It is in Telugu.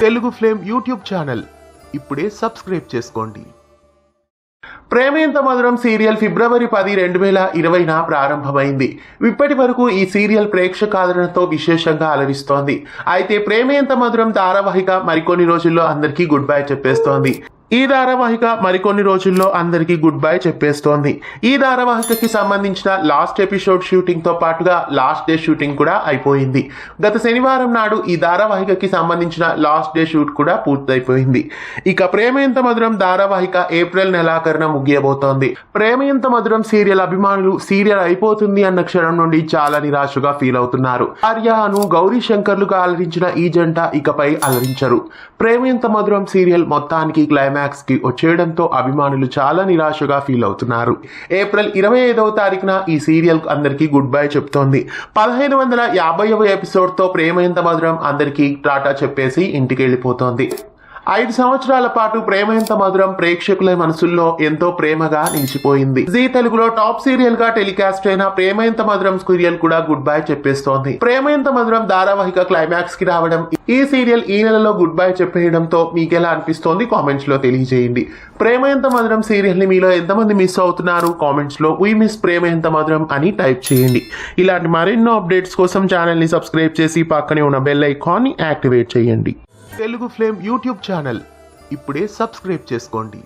తెలుగు ఫ్లేమ్ యూట్యూబ్ ఛానల్ ఇప్పుడే సబ్స్క్రైబ్ చేసుకోండి. ప్రేమ ఎంత మధురం సీరియల్ ఫిబ్రవరి 10, 2020 ప్రారంభమైంది. ఇప్పటి వరకు ఈ సీరియల్ ప్రేక్షకాదరణతో విశేషంగా అలరిస్తోంది. అయితే ప్రేమ ఎంత మధురం ధారావాహిక మరికొన్ని రోజుల్లో అందరికీ గుడ్ బై చెప్పేస్తోంది. ఈ ధారావాహిక మరికొన్ని రోజుల్లో అందరికీ గుడ్ బై చెప్పేస్తోంది. ఈ ధారావాహికకి సంబంధించిన లాస్ట్ ఎపిసోడ్ షూటింగ్ తో పాటుగా లాస్ట్ డే షూటింగ్ కూడా అయిపోయింది. గత శనివారం నాడు ఈ ధారావాహికకి సంబంధించిన లాస్ట్ డే షూట్ కూడా పూర్తయిపోయింది. ఇక ప్రేమ ఎంత మధురం ధారావాహిక ఏప్రిల్ నెలాఖరున ముగియబోతోంది. ప్రేమ ఎంత మధురం సీరియల్ అభిమానులు సీరియల్ అయిపోతుంది అన్న క్షణం నుండి చాలా నిరాశగా ఫీల్ అవుతున్నారు. ఆర్యను గౌరీ శంకర్లుగా అలరించిన ఈ జంట ఇకపై అలరించరు. ప్రేమ ఎంత మధురం సీరియల్ మొత్తానికి క్లైమాక్స్ కి వచ్చేయడంతో అభిమానులు చాలా నిరాశగా ఫీల్ అవుతున్నారు. ఏప్రిల్ 25వ తారీఖున ఈ సీరియల్ అందరికీ గుడ్ బై చెప్తోంది. 1550వ ఎపిసోడ్ తో ప్రేమ ఎంత మధురం అందరికీ టాటా చెప్పేసి ఇంటికి వెళ్ళిపోతోంది. 5 సంవత్సరాల పాటు ప్రేమ ఎంత మధురం ప్రేక్షకుల మనసుల్లో ఎంతో ప్రేమగా నిలిచిపోయింది. జీ తెలుగులో టాప్ సీరియల్ గా టెలికాస్ట్ అయిన ప్రేమ ఎంత మధురం సీరియల్ కూడా గుడ్ బై చెప్పేస్తోంది. ప్రేమ ఎంత మధురం ధారావాహిక క్లైమాక్స్ కి రావడం, ఈ సీరియల్ ఈ నెలలో గుడ్ బై చెప్పేయడంతో మీకెలా అనిపిస్తోంది కామెంట్స్ లో తెలియజేయండి. ప్రేమ ఎంత మధురం సీరియల్ ని మీలో ఎంతమంది మిస్ అవుతున్నారు కామెంట్స్ లో వి మిస్ ప్రేమ ఎంత మధురం అని టైప్ చేయండి. ఇలాంటి మరెన్నో అప్డేట్స్ కోసం ఛానల్ ని సబ్స్క్రైబ్ చేసి పక్కనే ఉన్న బెల్ ఐకాన్ ని యాక్టివేట్ చేయండి. తెలుగు ఫ్లేమ్ యూట్యూబ్ ఛానల్ ఇప్పుడే సబ్స్క్రైబ్ చేసుకోండి.